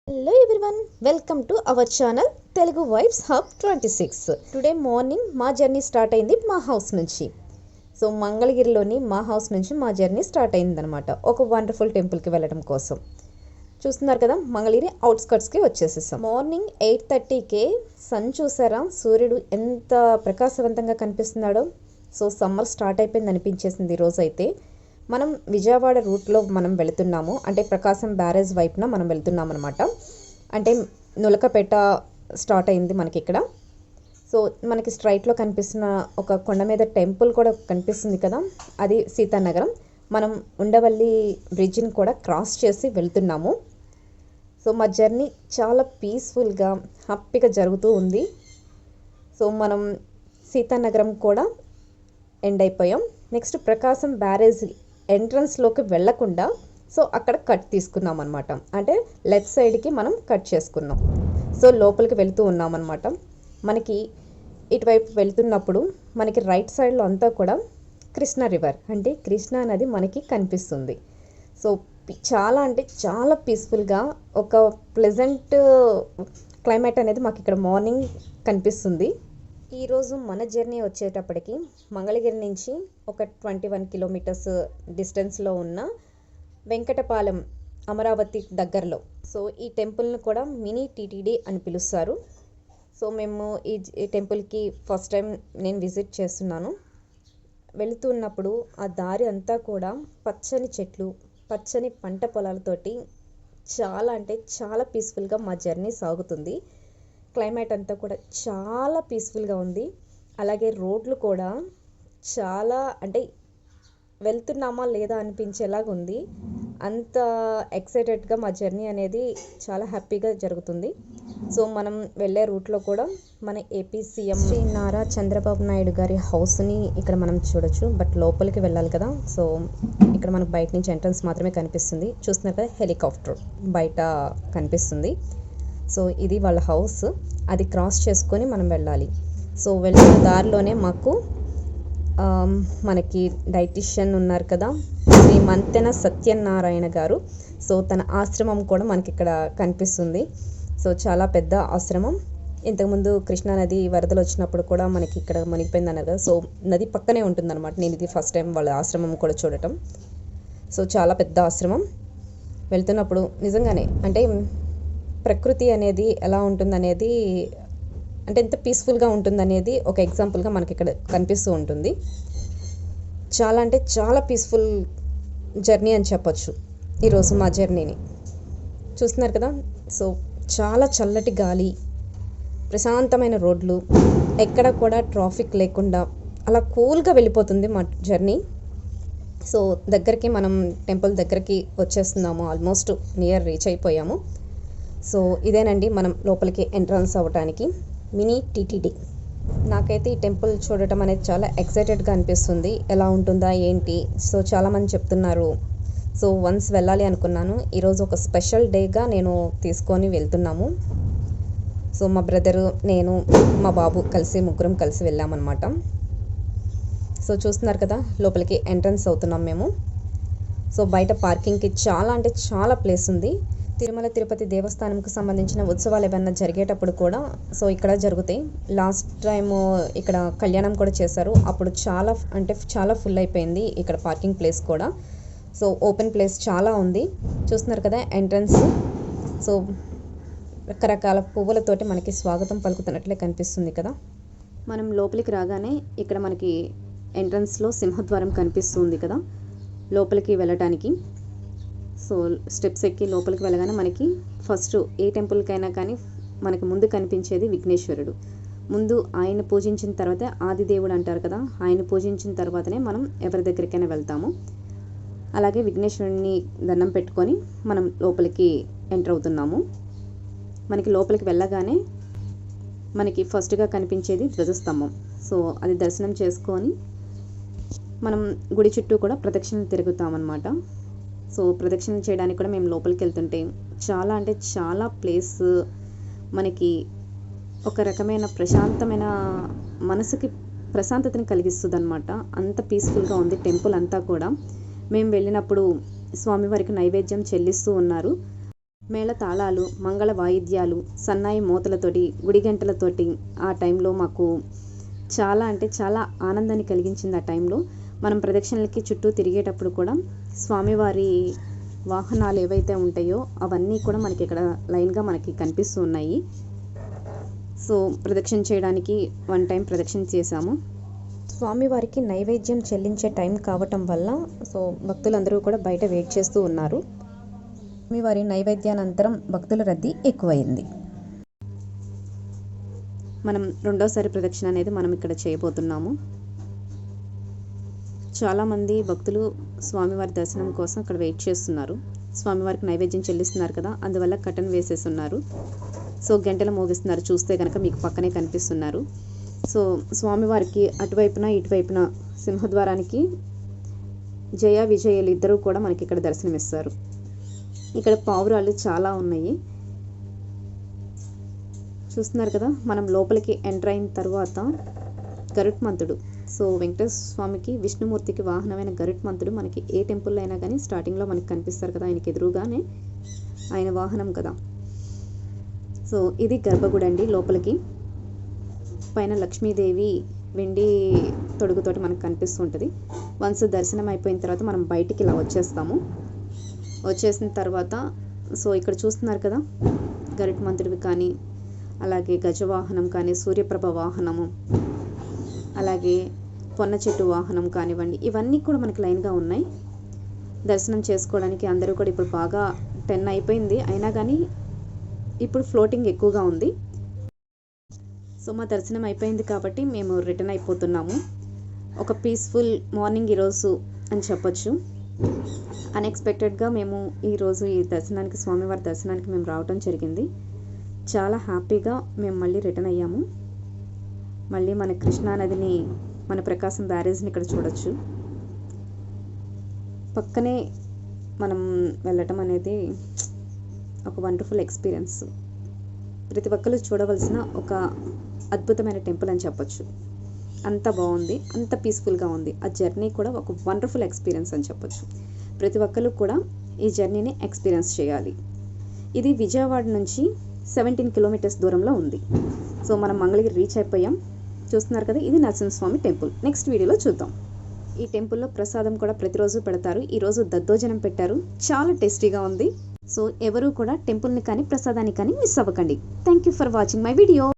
Hello everyone, welcome to our channel Telugu Vibes Hub 26. Today morning మా journey start అయింది మా house నుంచి. So మంగళగిరిలోని మా హౌస్ నుంచి మా జర్నీ స్టార్ట్ అయిందనమాట. ఒక వండర్ఫుల్ టెంపుల్కి వెళ్ళడం కోసం. చూస్తున్నారు కదా, మంగళగిరి అవుట్స్కట్స్కి వచ్చేసేసాం. మార్నింగ్ 8:30కే సన్ చూసారా, సూర్యుడు ఎంత ప్రకాశవంతంగా కనిపిస్తున్నాడో. సో సమ్మర్ స్టార్ట్ అయిపోయింది అనిపించేసింది ఈరోజు అయితే. మనం విజయవాడ రూట్లో మనం వెళుతున్నాము, అంటే ప్రకాశం బ్యారేజ్ వైపున మనం వెళ్తున్నాం అనమాట. అంటే నులకపేట స్టార్ట్ అయింది మనకి ఇక్కడ. సో మనకి స్ట్రైట్లో కనిపిస్తున్న ఒక కొండ మీద టెంపుల్ కూడా కనిపిస్తుంది కదా, అది సీతానగరం. మనం ఉండవల్లి బ్రిడ్జిని కూడా క్రాస్ చేసి వెళ్తున్నాము. సో మా జర్నీ చాలా పీస్ఫుల్గా హ్యాపీగా జరుగుతూ ఉంది. సో మనం సీతానగరం కూడా ఎండ్ అయిపోయాం. నెక్స్ట్ ప్రకాశం బ్యారేజ్ ఎంట్రన్స్లోకి వెళ్ళకుండా సో అక్కడ కట్ తీసుకున్నాం అనమాట. అంటే లెఫ్ట్ సైడ్కి మనం కట్ చేసుకున్నాం. సో లోపలికి వెళ్తూ ఉన్నాం అనమాట. మనకి ఇటువైపు వెళ్తున్నప్పుడు మనకి రైట్ సైడ్లో అంతా కూడా కృష్ణా రివర్, అంటే కృష్ణా నది మనకి కనిపిస్తుంది. సో చాలా అంటే చాలా పీస్ఫుల్గా ఒక ప్లెజెంట్ క్లైమేట్ అనేది మాకు ఇక్కడ మార్నింగ్ కనిపిస్తుంది. ఈరోజు మన జర్నీ వచ్చేటప్పటికి మంగళగిరి నుంచి ఒక 21 కిలోమీటర్స్ డిస్టెన్స్లో ఉన్న వెంకటపాలెం, అమరావతి దగ్గరలో. సో ఈ టెంపుల్ని కూడా మినీ టీటీడీ అని పిలుస్తారు. సో మేము ఈ టెంపుల్కి ఫస్ట్ టైం నేను విజిట్ చేస్తున్నాను. వెళుతున్నప్పుడు ఆ దారి అంతా కూడా పచ్చని చెట్లు, పచ్చని పంట పొలాలతోటి చాలా అంటే చాలా పీస్ఫుల్గా మా జర్నీ సాగుతుంది. క్లైమేట్ అంతా కూడా చాలా పీస్ఫుల్గా ఉంది. అలాగే రోడ్లు కూడా చాలా అంటే వెళ్తున్నామా లేదా అనిపించేలాగా ఉంది. అంత ఎక్సైటెడ్గా మా జర్నీ అనేది చాలా హ్యాపీగా జరుగుతుంది. సో మనం వెళ్ళే రూట్లో కూడా మన ఏపీ సీఎం శ్రీ నారా చంద్రబాబు నాయుడు గారి హౌస్ని ఇక్కడ మనం చూడొచ్చు. బట్ లోపలికి వెళ్ళాలి కదా, సో ఇక్కడ మనకు బయట నుంచి ఎంట్రన్స్ మాత్రమే కనిపిస్తుంది. చూస్తున్నారు కదా, హెలికాప్టర్ బయట కనిపిస్తుంది. సో ఇది వాళ్ళ హౌస్, అది క్రాస్ చేసుకొని మనం వెళ్ళాలి. సో వెళ్ళిన దారిలోనే మాకు మనకి డైటిషియన్ ఉన్నారు కదా, శ్రీ మంతెన సత్యనారాయణ గారు. సో తన ఆశ్రమం కూడా మనకి ఇక్కడ కనిపిస్తుంది. సో చాలా పెద్ద ఆశ్రమం. ఇంతకుముందు కృష్ణానది వరదలు వచ్చినప్పుడు కూడా మనకి ఇక్కడ మునిగిపోయింది అన్నారు కదా, సో నది పక్కనే ఉంటుందన్నమాట. నేను ఇది ఫస్ట్ టైం వాళ్ళ ఆశ్రమం కూడా చూడటం. సో చాలా పెద్ద ఆశ్రమం. వెళ్తున్నప్పుడు నిజంగానే అంటే ప్రకృతి అనేది ఎలా ఉంటుందనేది, అంటే ఎంత పీస్ఫుల్గా ఉంటుందనేది ఒక ఎగ్జాంపుల్గా మనకి ఇక్కడ కనిపిస్తూ ఉంటుంది. చాలా అంటే చాలా పీస్ఫుల్ జర్నీ అని చెప్పొచ్చు ఈరోజు మా జర్నీని. చూస్తున్నారు కదా, సో చాలా చల్లటి గాలి, ప్రశాంతమైన రోడ్లు, ఎక్కడ కూడా ట్రాఫిక్ లేకుండా అలా కూల్గా వెళ్ళిపోతుంది మా జర్నీ. సో దగ్గరికి మనం టెంపుల్ దగ్గరికి వచ్చేస్తున్నాము, ఆల్మోస్ట్ నియర్ రీచ్ అయిపోయాము. సో ఇదేనండి మనం లోపలికి ఎంట్రన్స్ అవ్వటానికి మినీ టీటీడీ. నాకైతే ఈ టెంపుల్ చూడటం అనేది చాలా ఎక్సైటెడ్గా అనిపిస్తుంది. ఎలా ఉంటుందా ఏంటి, సో చాలామంది చెప్తున్నారు. సో వన్స్ వెళ్ళాలి అనుకున్నాను. ఈరోజు ఒక స్పెషల్ డేగా నేను తీసుకొని వెళ్తున్నాము. సో మా బ్రదరు, నేను, మా బాబు కలిసి ముగ్గురం కలిసి వెళ్ళామన్నమాట. సో చూస్తున్నారు కదా, లోపలికి ఎంట్రన్స్ అవుతున్నాం మేము. సో బయట పార్కింగ్కి చాలా అంటే చాలా ప్లేస్ ఉంది. తిరుమల తిరుపతి దేవస్థానంకు సంబంధించిన ఉత్సవాలు ఏమైనా జరిగేటప్పుడు కూడా సో ఇక్కడ జరుగుతాయి. లాస్ట్ టైము ఇక్కడ కళ్యాణం కూడా చేశారు, అప్పుడు చాలా అంటే చాలా ఫుల్ అయిపోయింది ఇక్కడ పార్కింగ్ ప్లేస్ కూడా. సో ఓపెన్ ప్లేస్ చాలా ఉంది. చూస్తున్నారు కదా ఎంట్రన్స్. సో రకరకాల పువ్వులతోటి మనకి స్వాగతం పలుకుతున్నట్లే కనిపిస్తుంది కదా. మనం లోపలికి రాగానే ఇక్కడ మనకి ఎంట్రన్స్లో సింహద్వారం కనిపిస్తుంది కదా, లోపలికి వెళ్ళటానికి. సో స్టెప్స్ ఎక్కి లోపలికి వెళ్ళగానే మనకి ఫస్ట్ ఏ టెంపుల్కైనా కానీ మనకి ముందు కనిపించేది విఘ్నేశ్వరుడు. ముందు ఆయన పూజించిన తర్వాత, ఆదిదేవుడు అంటారు కదా, ఆయన పూజించిన తర్వాతనే మనం ఎవరి దగ్గరికైనా వెళ్తాము. అలాగే విఘ్నేశ్వరుడిని దండం పెట్టుకొని మనం లోపలికి ఎంటర్ అవుతున్నాము. మనకి లోపలికి వెళ్ళగానే మనకి ఫస్ట్గా కనిపించేది ధ్వజస్తంభం. సో అది దర్శనం చేసుకొని మనం గుడి చుట్టూ కూడా ప్రదక్షిణలు తిరుగుతామన్నమాట. సో ప్రదక్షిణ చేయడానికి కూడా మేము లోపలికి వెళ్తుంటే చాలా అంటే చాలా ప్లేస్ మనకి ఒక రకమైన ప్రశాంతమైన మనసుకి ప్రశాంతతని కలిగిస్తుంది అనమాట. అంత పీస్ఫుల్గా ఉంది టెంపుల్ అంతా కూడా. మేము వెళ్ళినప్పుడు స్వామివారికి నైవేద్యం చెల్లిస్తూ ఉన్నారు. మేళ తాళాలు, మంగళ వాయిద్యాలు, సన్నాయి మూతలతోటి, గుడి గంటలతోటి ఆ టైంలో మాకు చాలా అంటే చాలా ఆనందాన్ని కలిగించింది. ఆ టైంలో మనం ప్రదక్షిణలకి చుట్టూ తిరిగేటప్పుడు కూడా స్వామివారి వాహనాలు ఏవైతే ఉంటాయో అవన్నీ కూడా మనకి ఇక్కడ లైన్గా మనకి కనిపిస్తూ ఉన్నాయి. సో ప్రదక్షిణ చేయడానికి 1 టైం ప్రదక్షిణ చేశాము. స్వామివారికి నైవేద్యం చెల్లించే టైం కావటం వల్ల సో భక్తులందరూ కూడా బయట వెయిట్ చేస్తూ ఉన్నారు. స్వామివారి నైవేద్యానంతరం భక్తుల రద్దీ ఎక్కువైంది. మనం రెండోసారి ప్రదక్షిణ అనేది మనం ఇక్కడ చేయబోతున్నాము. చాలామంది భక్తులు స్వామివారి దర్శనం కోసం అక్కడ వెయిట్ చేస్తున్నారు. స్వామివారికి నైవేద్యం చెల్లిస్తున్నారు కదా, అందువల్ల కర్టన్ వేసేస్తున్నారు. సో గంటలు మోగిస్తున్నారు, చూస్తే కనుక మీకు పక్కనే కనిపిస్తున్నారు. సో స్వామివారికి అటువైపున ఇటువైపున సింహద్వారానికి జయ విజయులు ఇద్దరూ కూడా మనకి ఇక్కడ దర్శనమిస్తారు. ఇక్కడ పావురాలు చాలా ఉన్నాయి, చూస్తున్నారు కదా. మనం లోపలికి ఎంటర్ అయిన తర్వాత గరుత్మంతుడు, సో వెంకటేశ్వర స్వామికి విష్ణుమూర్తికి వాహనమైన గరుత్మంతుడు మనకి ఏ టెంపుల్లో అయినా కానీ స్టార్టింగ్లో మనకి కనిపిస్తారు కదా, ఆయనకి ఎదురుగానే ఆయన వాహనం కదా. సో ఇది గర్భగుడి అండి. లోపలికి పైన లక్ష్మీదేవి వెండి తొడుగుతోటి మనకు కనిపిస్తుంటుంది. వన్స్ దర్శనం అయిపోయిన తర్వాత మనం బయటికి ఇలా వచ్చేస్తాము. వచ్చేసిన తర్వాత సో ఇక్కడ చూస్తున్నారు కదా, గరుత్మంతుడివి కానీ, అలాగే గజవాహనం కానీ, సూర్యప్రభ వాహనము, అలాగే పొన్న చెట్టు వాహనం కానివ్వండి, ఇవన్నీ కూడా మనకి లైన్గా ఉన్నాయి. దర్శనం చేసుకోవడానికి అందరూ కూడా ఇప్పుడు బాగా 10 అయిపోయింది, అయినా కానీ ఇప్పుడు ఫ్లోటింగ్ ఎక్కువగా ఉంది. సో మా దర్శనం అయిపోయింది కాబట్టి మేము రిటర్న్ అయిపోతున్నాము. ఒక పీస్ఫుల్ మార్నింగ్ ఈరోజు అని చెప్పొచ్చు. అన్ఎక్స్పెక్టెడ్గా మేము ఈరోజు ఈ దర్శనానికి, స్వామివారి దర్శనానికి మేము రావడం జరిగింది. చాలా హ్యాపీగా మేము మళ్ళీ రిటర్న్ అయ్యాము. మళ్ళీ మన కృష్ణానదిని, మన ప్రకాశం బ్యారేజ్ని ఇక్కడ చూడొచ్చు. పక్కనే మనం వెళ్ళటం అనేది ఒక వండర్ఫుల్ ఎక్స్పీరియన్స్. ప్రతి ఒక్కరు చూడవలసిన ఒక అద్భుతమైన టెంపుల్ అని చెప్పొచ్చు. అంత బాగుంది, అంత పీస్ఫుల్గా ఉంది. ఆ జర్నీ కూడా ఒక వండర్ఫుల్ ఎక్స్పీరియన్స్ అని చెప్పొచ్చు. ప్రతి ఒక్కరు కూడా ఈ జర్నీని ఎక్స్పీరియన్స్ చేయాలి. ఇది విజయవాడ నుంచి 17 కిలోమీటర్స్ దూరంలో ఉంది. సో మనం మంగళగిరి రీచ్ అయిపోయాం. చూస్తున్నారు కదా, ఇది నరసింహస్వామి టెంపుల్. నెక్స్ట్ వీడియోలో చూద్దాం. ఈ టెంపుల్లో ప్రసాదం కూడా ప్రతిరోజు పెడతారు. ఈరోజు దద్దోజనం పెట్టారు, చాలా టేస్టీగా ఉంది. సో ఎవరు కూడా టెంపుల్ని కానీ ప్రసాదాన్ని కానీ మిస్ అవ్వకండి. Thank you for watching my video.